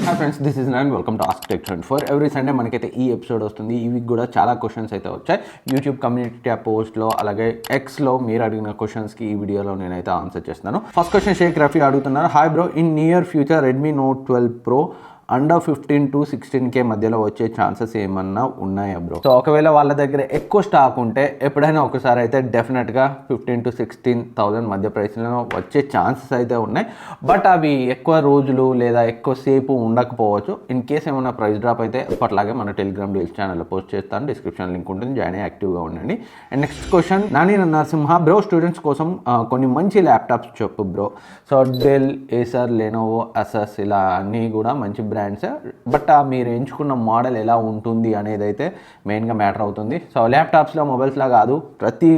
Hi friends, this is nine. Welcome to ask tech 24. Every Sunday మనకైతే ఈ episode వస్తుంది. ఈ వీక్ కూడా చాలా క్వశ్చన్స్ అయితే వచ్చాయి యూట్యూబ్ కమ్యూనిటీ ట్యాబ్ పోస్ట్లో, అలాగే ఎక్స్లో మీరు అడిగిన క్వశ్చన్స్కి ఈ వీడియోలో నేనైతే ఆన్సర్ చేస్తున్నాను. ఫస్ట్ క్వశ్చన్ షేక్ రఫీ అడుగుతున్నారు. Hi bro, in near future Redmi note 12 Pro under 15 to 16K మధ్యలో వచ్చే ఛాన్సెస్ ఏమన్నా ఉన్నాయా బ్రో? సో ఒకవేళ వాళ్ళ దగ్గర ఎక్కువ స్టాక్ ఉంటే ఎప్పుడైనా ఒకసారి అయితే డెఫినెట్గా 15,000 to 16,000 మధ్య ప్రైస్లో వచ్చే ఛాన్సెస్ అయితే ఉన్నాయి. బట్ అవి ఎక్కువ రోజులు లేదా ఎక్కువ సేపు ఉండకపోవచ్చు. ఇన్ కేస్ ఏమైనా ప్రైస్ డ్రాప్ అయితే ఎప్పటిలాగే మన టెలిగ్రామ్ డీల్స్ ఛానల్లో పోస్ట్ చేస్తాను. డిస్క్రిప్షన్ లింక్ ఉంటుంది, జాయిన్ అయ్యి యాక్టివ్గా ఉండండి. And next question Nani Narasimha bro, students కోసం కొన్ని మంచి ల్యాప్టాప్స్ చెప్పు బ్రో. So Dell, Acer, Lenovo, Asus ఇలా అన్నీ కూడా మంచి బ్రాండ్స్. బట్ మీరు ఎంచుకున్న మోడల్ ఎలా ఉంటుంది అనేది అయితే మెయిన్గా మ్యాటర్ అవుతుంది. సో ల్యాప్టాప్స్లో, మొబైల్స్లో కాదు, ప్రతి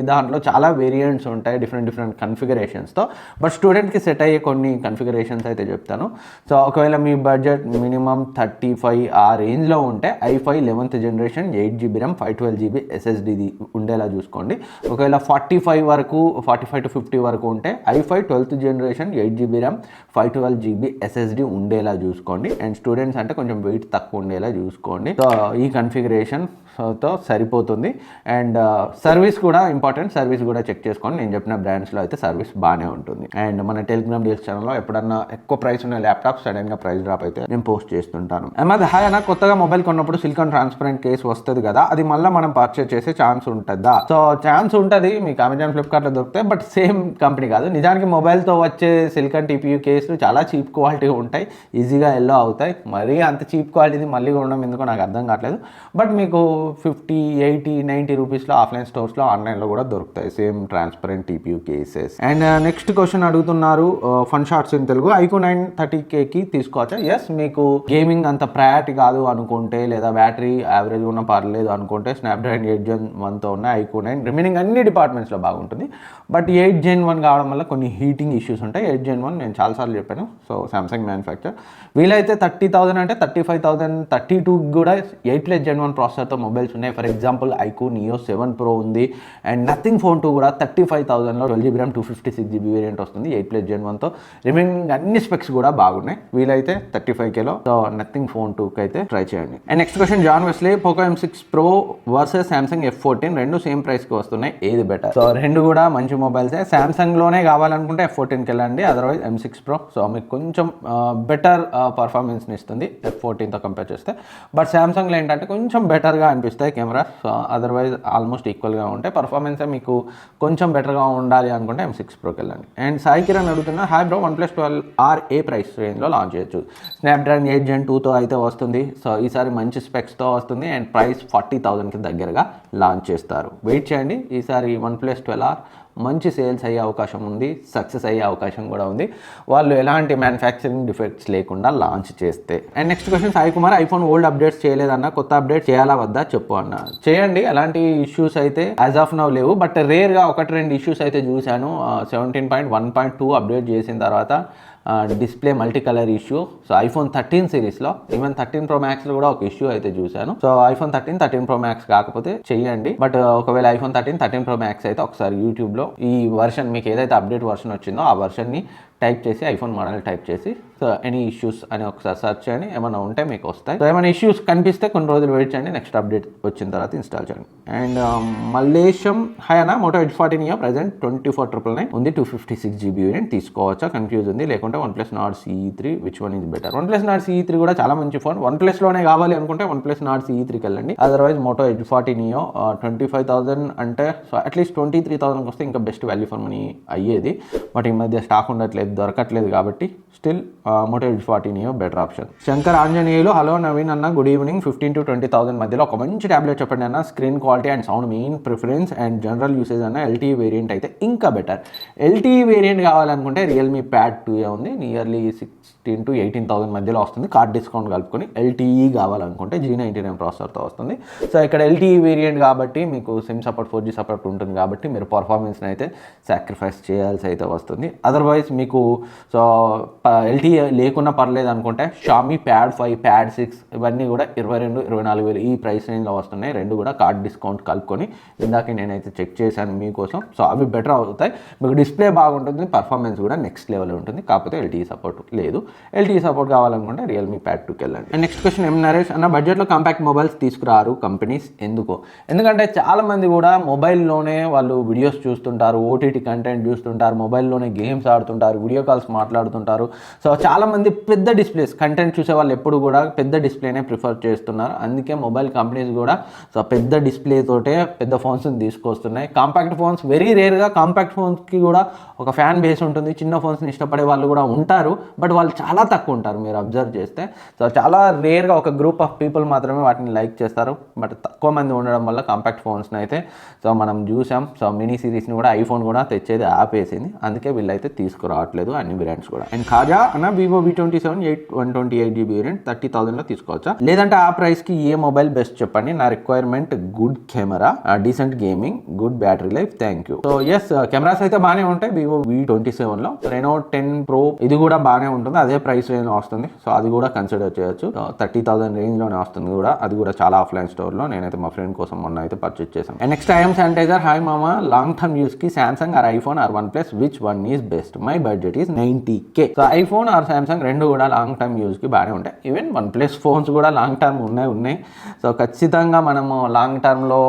దాంట్లో చాలా వేరియంట్స్ ఉంటాయి డిఫరెంట్ కన్ఫిగరేషన్స్తో. బట్ స్టూడెంట్కి సెట్ అయ్యే కొన్ని కన్ఫిగరేషన్స్ అయితే చెప్తాను. సో ఒకవేళ మీ బడ్జెట్ మినిమం 35 ఆ రేంజ్లో ఉంటే i5 11th generation 8GB RAM 512GB SSD ఉండేలా చూసుకోండి. ఒకవేళ 45 to 50 వరకు ఉంటే i5 12th generation 8GB RAM 512GB SSD ఉండేలా చూసుకోండి. అండ్ స్టూడెంట్స్ అంటే కొంచెం వెయిట్ తక్కువ ఉండేలా చూసుకోండి. సో ఈ కన్ఫిగరేషన్తో సరిపోతుంది. అండ్ సర్వీస్ కూడా ఇంపార్టెంట్, సర్వీస్ కూడా చెక్ చేసుకోండి. నేను చెప్పిన బ్రాండ్స్లో అయితే సర్వీస్ బాగానే ఉంటుంది. అండ్ మన టెలిగ్రామ్ డీల్స్ ఛానల్లో ఎప్పుడన్నా ఎక్కువ ప్రైస్ ఉన్న ల్యాప్టాప్ సడన్గా ప్రైస్ డ్రాప్ అయితే నేను పోస్ట్ చేస్తుంటాను. హాయ్ అన్న, కొత్తగా మొబైల్ కొన్నప్పుడు సిలికాన్ ట్రాన్స్పరెంట్ కేస్ వస్తుంది కదా, అది మళ్ళీ మనం పర్చేస్ చేసే ఛాన్స్ ఉంటుందా? సో ఛాన్స్ ఉంటుంది, మీకు అమెజాన్, ఫ్లిప్కార్ట్లో దొరుకుతాయి. బట్ సేమ్ కంపెనీ కాదు. నిజానికి మొబైల్తో వచ్చే సిలికాన్ TPU కేసులు చాలా చీప్ క్వాలిటీ ఉంటాయి, ఈజీగా ఎల్లో అవుతాయి. మరీ అంత చీప్ క్వాలిటీది మళ్ళీ కొనడం ఎందుకో నాకు అర్థం కావట్లేదు. బట్ మీకు 50, 80, 90 రూపీస్లో ఆఫ్లైన్ స్టోర్స్లో, ఆన్లైన్లో కూడా దొరుకుతాయి same transparent TPU cases. And next question అడుగుతున్నారు fun shorts in Telugu. iQOO 930Kకి తీసుకోవచ్చా? ఎస్, మీకు గేమింగ్ అంత ప్రయారిటీ కాదు అనుకుంటే, లేదా బ్యాటరీ యావరేజ్ ఉన్న పర్లేదు అనుకుంటే, స్నాప్డ్రాగన్ 8 Gen 1తో ఉన్న iQOO 9 రిమైనింగ్ అన్ని డిపార్ట్మెంట్స్లో బాగుంటుంది. బట్ 8 Gen 1 కావడం వల్ల కొన్ని హీటింగ్ ఇష్యూస్ ఉంటాయి. 8 Gen 1 నేను చాలాసార్లు చెప్పాను. సో సామ్సంగ్ మ్యానుఫ్యాక్చర్ వీలైతే 30,000 అంటే 35,000, 32 కూడా 8 Gen 1 ప్రాసెసర్తో మొబైల్స్ ఉన్నాయి. For example iQOO Neo 7 Pro ఉంది. అండ్ నథింగ్ ఫోన్ 2 కూడా 35,000లో 12GB RAM 256GB వేరియంట్ వస్తుంది 8 Gen 1తో. రిమైనింగ్ అన్ని స్పెక్స్ కూడా బాగున్నాయి. వీలైతే 35Kలో సో నథింగ్ ఫోన్ 2కి అయితే ట్రై చేయండి. And next question John Wesley, Poco M6 Pro versus Samsung F14 రెండు సేమ్ ప్రైస్కి వస్తున్నాయి, ఏది బెటర్? సో రెండు కూడా మంచి మొబైల్సే. సామ్సంగ్లోనే కావాలనుకుంటే F14కి వెళ్ళండి, అదర్వైజ్ M6 Pro. సో మీకు కొంచెం బెటర్ పర్ఫార్మెన్స్ని ఇస్తుంది F14తో కంపేర్ చేస్తే. బట్ సామ్సంగ్లో ఏంటంటే కొంచెం బెటర్గా అనిపిస్తాయి కెమెరా. సో అదర్వైజ్ ఆల్మోస్ట్ ఈక్వల్గా ఉంటాయి. పర్ఫార్మెన్సే మీకు కొంచెం బెటర్గా ఉండాలి అనుకుంటే M6 Proకి వెళ్ళండి. అండ్ సాయి కిరణ్ అడుగుతున్నా, హాయ్ బ్రో, OnePlus 12R ఏ ప్రైస్ రేంజ్లో లాంచ్ చేయొచ్చు? స్నాప్డ్రాగన్ 8 Gen 2తో అయితే వస్తుంది. సో ఈసారి మంచి స్పెక్స్తో వస్తుంది. అండ్ ప్రైస్ 40,000కి దగ్గరగా లాంచ్ చేస్తారు. వెయిట్ చేయండి. ఈసారి OnePlus 12R మంచి సేల్స్ అయ్యే అవకాశం ఉంది, సక్సెస్ అయ్యే అవకాశం కూడా ఉంది, వాళ్ళు ఎలాంటి మ్యానుఫ్యాక్చరింగ్ డిఫెక్ట్స్ లేకుండా లాంచ్ చేస్తే. And next question Sai Kumar, iPhone old updates చేయలేదన్న, కొత్త అప్డేట్ చేయాలా వద్దా చెప్పు అన్న. చేయండి, ఎలాంటి ఇష్యూస్ అయితే యాజ్ ఆఫ్ నౌ లేవు. బట్ రేర్గా 1-2 ఇష్యూస్ అయితే చూశాను. 17.1.2 అప్డేట్ చేసిన తర్వాత display multi colour issue. So iPhone 13 సిరీస్లో, ఈవెన్ 13 Pro Maxలో కూడా ఒక ఇష్యూ అయితే చూశాను. సో ఐఫోన్ 13 Pro Max కాకపోతే చెయ్యండి. బట్ ఒకవేళ ఐఫోన్ 13 Pro Max అయితే ఒకసారి యూట్యూబ్లో ఈ వర్షన్, మీకు ఏదైతే అప్డేట్ వర్షన్ వచ్చిందో ఆ వర్షన్ని టైప్ చేసి, ఐఫోన్ మోడల్ టైప్ చేసి, సో ఎనీ ఇష్యూస్ అని ఒకసారి సర్చ్ చేయండి. ఏమైనా ఉంటే మీకు వస్తాయి. సో ఏమైనా ఇష్యూస్ కనిపిస్తే కొన్ని రోజులు వెయిట్ చేయండి, నెక్స్ట్ అప్డేట్ వచ్చిన తర్వాత ఇన్స్టాల్ చేయండి. అండ్ మల్లేశం, హాయ్ అన్న, మోటో Edge 14 Neo ప్రెజెంట్ 24,999 ఉంది, 256GB వేరియంట్ తీసుకోవచ్చా? కన్ఫ్యూజ్ ఉంది. లేకుంటే OnePlus Nord CE 3 which one is better? OnePlus Nord CE 3 కూడా చాలా మంచి ఫోన్. OnePlusలోనే కావాలి అనుకుంటే OnePlus Nord CE 3కి వెళ్ళండి. అదర్వైజ్ మోటో Edge 14 Neo 25,000 అంటే సో అట్లీస్ట్ 23,000కి వస్తే ఇంకా బెస్ట్ వాల్యూ ఫర్ మనీ అయ్యేది. బట్ ఈ మధ్య స్టాక్ ఉండట్లేదు, దొరకట్లేదు కాబట్టి still Moto Edge 14 Neo better option. Shankar Anjaneyulu, hello Naveen అన్న, గుడ్ ఈవినింగ్. 15,000 to 20,000 మధ్యలో ఒక మంచి ట్యాబ్లెట్ చెప్పండి అన్న. Screen quality and sound main preference and general usage అన్న. LTE వేరియంట్ అయితే ఇంకా బెటర్. LTE వేరియంట్ కావాలనుకుంటే Realme Pad 2 ఉంది, నియర్లీ 16,000 to 18,000 మధ్యలో వస్తుంది, కార్డ్ డిస్కౌంట్ కలుపుకొని. LTE కావాలనుకుంటే G99 ప్రాసెసర్తో వస్తుంది. సో ఇక్కడ LTE వేరియంట్ కాబట్టి మీకు సిమ్ సపోర్ట్, 4G సపోర్ట్ ఉంటుంది కాబట్టి మీరు పర్ఫార్మెన్స్ని అయితే సాక్రిఫైస్ చేయాల్సి అయితే వస్తుంది. అదర్వైజ్ మీకు సో LTE లేకున్నా పర్లేదు అనుకుంటే Xiaomi Pad 5, Pad 6 ఇవన్నీ కూడా 22,000-24,000 ఈ ప్రైస్ రేంజ్లో వస్తున్నాయి. రెండు కూడా కార్డ్ డిస్కౌంట్ కలుపుకొని. ఇందాక నేనైతే చెక్ చేశాను మీకోసం. సో అవి బెటర్ అవుతాయి. మీకు డిస్ప్లే బాగుంటుంది, పర్ఫార్మెన్స్ కూడా నెక్స్ట్ లెవెల్ ఉంటుంది. కాకపోతే LTE సపోర్ట్ లేదు. ఎల్టీ సపోర్ట్ కావాలనుకుంటే రియల్మీ ప్యాడ్ 2కి వెళ్ళండి. అండ్ నెక్స్ట్ క్వశ్చన్ ఎం నరేష్ అన్న, బడ్జెట్లో కాంపాక్ట్ మొబైల్స్ తీసుకురారు కంపెనీస్ ఎందుకు? ఎందుకంటే చాలామంది కూడా మొబైల్లోనే వాళ్ళు వీడియోస్ చూస్తుంటారు, ఓటీటీ కంటెంట్ చూస్తుంటారు, మొబైల్లోనే గేమ్స్ ఆడుతుంటారు, వీడియో కాల్స్ మాట్లాడుతుంటారు. సో చాలామంది పెద్ద డిస్ప్లేస్ కంటెంట్ చూసే వాళ్ళు ఎప్పుడు కూడా పెద్ద డిస్ప్లేనే ప్రిఫర్ చేస్తున్నారు. అందుకే మొబైల్ కంపెనీస్ కూడా సో పెద్ద డిస్ప్లే తోటే పెద్ద ఫోన్స్ని తీసుకొస్తున్నాయి. కాంపాక్ట్ ఫోన్స్ వెరీ రేర్గా, కాంపాక్ట్ ఫోన్స్కి కూడా ఒక ఫ్యాన్ బేస్ ఉంటుంది. చిన్న ఫోన్స్ని ఇష్టపడే వాళ్ళు కూడా ఉంటారు, బట్ వాళ్ళు చాలా తక్కువ ఉంటారు మీరు అబ్జర్వ్ చేస్తే. సో చాలా రేర్గా ఒక గ్రూప్ ఆఫ్ పీపుల్ మాత్రమే వాటిని లైక్ చేస్తారు, బట్ తక్కువ మంది ఉండడం వల్ల కాంపాక్ట్ ఫోన్స్ని అయితే సో మనం చూసాం. సో మినీ సిరీస్ని కూడా ఐఫోన్ కూడా తెచ్చేది ఆపేసింది, అందుకే వీళ్ళైతే తీసుకురావట్లేదు అన్ని బ్రాండ్స్ కూడా. అండ్ ఖాజా అన్న, వివో V27 128GB వేరియంట్ 30,000లో తీసుకోవచ్చా, లేదంటే ఆ ప్రైస్కి ఏ మొబైల్ బెస్ట్ చెప్పండి, నా requirement good camera, decent gaming, good battery life, thank you. So yes, cameras అయితే బాగానే ఉంటాయి వివో V27లో. రెనో 10 Pro ఇది కూడా బాగానే ఉంటుంది, అదే ప్రైస్ రేంజ్ వస్తుంది. సో అది కూడా కన్సిడర్ చేయొచ్చు. 30,000 రేంజ్లోనే వస్తుంది కూడా, అది కూడా చాలా ఆఫ్లైన్ స్టోర్లో. నేనైతే మా ఫ్రెండ్ కోసం మొన్న అయితే పర్చేస్ చేశాను. And next IM sanitizer, hi మామా, లాంగ్ టర్మ్ యూస్కి Samsung or iPhone or OnePlus, which one is best, my budget is 90K. So iPhone or Samsung రెండు కూడా లాంగ్ టర్మ్ యూస్కి బాగానే ఉంటాయి. ఈవెన్ OnePlus ఫోన్స్ కూడా లాంగ్ టర్మ్ ఉన్నాయి. So ఖచ్చితంగా మనము లాంగ్ టర్మ్లో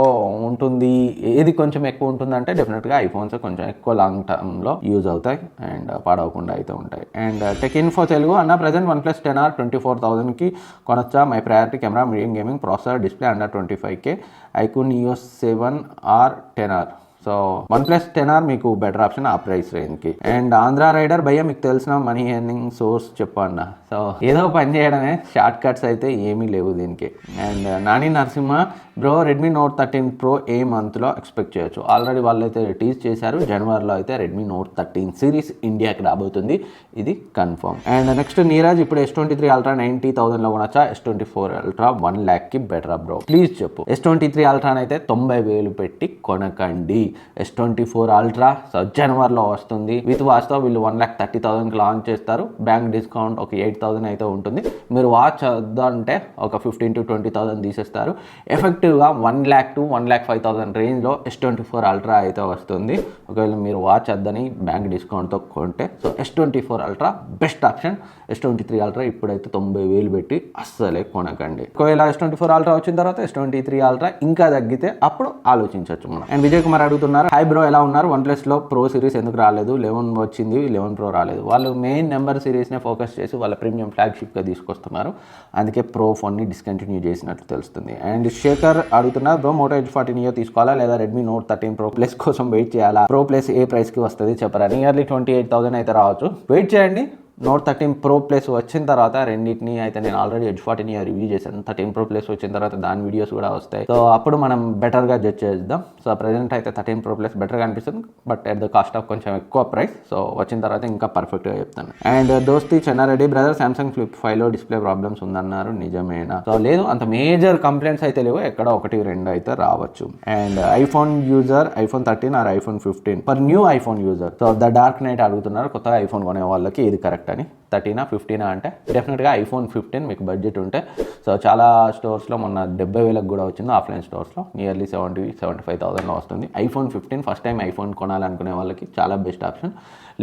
ఉంటుంది, ఏది కొంచెం ఎక్కువ ఉంటుందంటే డెఫినెట్గా ఐఫోన్స్ కొంచెం ఎక్కువ లాంగ్ టర్మ్లో యూజ్ అవుతాయి అండ్ పాడవకుండా అయితే ఉంటాయి. అండ్ టెక్ ఇన్ఫో తెలుగు అన్న, ప్రజెంట్ OnePlus 10R 24,000కి కొనొచ్చా, my priority camera, medium gaming, processor, display under 25K, ఐక్యూన్ EOS 7R 10R. So OnePlus 10R మీకు బెటర్ ఆప్షన్ ఆ ప్రైస్ రేంజ్కి. అండ్ ఆంధ్ర రైడర్ భయ్య, మీకు తెలిసిన మనీ ఎర్నింగ్ సోర్స్ చెప్పండి. సో ఏదో పని చేయడమే, షార్ట్ కట్స్ అయితే ఏమీ లేవు దీనికి. And Nani Narasimha bro, Redmi Note 13 Pro ఏ మంత్లో ఎక్స్పెక్ట్ చేయొచ్చు? ఆల్రెడీ వాళ్ళైతే టీజ్ చేశారు, జనవరిలో అయితే Redmi Note 13 సిరీస్ ఇండియాకి రాబోతుంది, ఇది కన్ఫర్మ్. అండ్ నెక్స్ట్ నీరజ్, ఇప్పుడు S23 Ultra 90,000లో కొనొచ్చా, S24 Ultra 1 lakhకి బెటరా బ్రో, ప్లీజ్ చెప్పు. S23 Ultra అయితే 90,000 పెట్టి కొనకండి. S24 Ultra సో జనవరిలో వస్తుంది, విత్ వాచ్తో వీళ్ళు 1,30,000కి లాంచ్ చేస్తారు. బ్యాంక్ డిస్కౌంట్ ఒక 8,000 అయితే ఉంటుంది. మీరు వాచ్ వద్దంటే ఒక 15,000 to 20,000 తీసేస్తారు. ఎఫెక్టివ్గా 1 lakh to 1,05,000 రేంజ్లో S24 Ultra అయితే వస్తుంది, ఒకవేళ మీరు వాచ్ వద్దని బ్యాంక్ డిస్కౌంట్తో కొంటే. So S24 Ultra best option. S23 Ultra ఇప్పుడైతే 90,000 పెట్టి అస్సలే కొనకండి. ఒకవేళ S24 Ultra వచ్చిన తర్వాత S23 Ultra ఇంకా తగ్గితే అప్పుడు ఆలోచించవచ్చు మనం. అండ్ విజయ్ కుమార్ అడుగుతున్నారు, హై బ్రో ఎలా ఉన్నారు, OnePlusలో Pro సిరీస్ ఎందుకు రాలేదు, 11 వచ్చింది 11 Pro రాలేదు? వాళ్ళు మెయిన్ నెంబర్ సిరీస్నే ఫోకస్ చేసి వాళ్ళ ప్రీమియం ఫ్లాగ్షిప్గా తీసుకొస్తున్నారు, అందుకే Pro ఫోన్ని డిస్కంటిన్యూ చేసినట్లు తెలుస్తుంది. అండ్ శేఖర్ అడుగుతున్నారు, బ్రో మోటో H40 Neo తీసుకోవాలా లేదా Redmi Note 13 Pro Plus కోసం వెయిట్ చేయాలా, Pro Plus ఏ ప్రైస్కి వస్తుంది చెప్పరా? నియర్లీ 28,000 అయితే రావచ్చు, వెయిట్ చేయండి. Note 13 Pro Plus వచ్చిన తర్వాత రెండింటిని అయితే నేను ఆల్రెడీ H40 Neo రివ్యూ చేశాను. 13 Pro Plus వచ్చిన తర్వాత దాని వీడియోస్ కూడా వస్తాయి. సో అప్పుడు మనం బెటర్గా జడ్జ్ చేద్దాం. సో ప్రజెంట్ అయితే 13 Pro Plus బెటర్గా అనిపిస్తుంది, but at the cost of కొంచెం ఎక్కువ ప్రైస్. సో వచ్చిన తర్వాత ఇంకా పర్ఫెక్ట్గా చెప్తాను. And Dosti Chennareddy brother, Samsung Flip 5లో డిస్ప్లే ప్రాబ్లమ్స్ ఉందన్నారు, నిజమేనా? సో లేదు, అంత మేజర్ కంప్లైంట్స్ అయితే లేవు, ఎక్కడ 1-2 అయితే రావచ్చు. And iPhone user iPhone 13 or iPhone 15 for new iPhone user. So the dark night అడుగుతున్నారు, కొత్తగా ఐఫోన్ కొనే వాళ్ళకి ఇది కరెక్ట్ అని. 13 15 అంటే డెఫినెట్గా iPhone 15 మీకు బడ్జెట్ ఉంటే. సో చాలా స్టోర్స్లో మొన్న 70,000కి కూడా వచ్చింది, ఆఫ్లైన్ స్టోర్స్లో నియర్లీ 70,000-75,000లో వస్తుంది. iPhone 15 ఫస్ట్ టైం ఐఫోన్ కొనాలనుకునే వాళ్ళకి చాలా బెస్ట్ ఆప్షన్.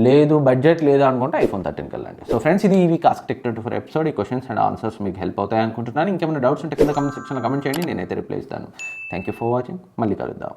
లేదు బడ్జెట్ లేదు అనుకుంటే iPhone 13కి వెళ్ళండి. సో ఫ్రెండ్స్, ఇది ఈ వీక్ ఆస్క్ టెక్ 24 ఎపిసోడ్. ఈ క్వశ్చన్స్ అండ్ ఆన్సర్స్ మీకు హెల్ప్ అవుతాయి అనుకుంటున్నాను. ఇంకేమైనా డౌట్స్ ఉంటే కింద కమెంట్ సెక్షన్లో కమెంట్ చేయండి, నేనైతే రిప్లై ఇస్తాను. థ్యాంక్ యూ ఫర్ వాచింగ్, మళ్ళీ కలుద్దాం.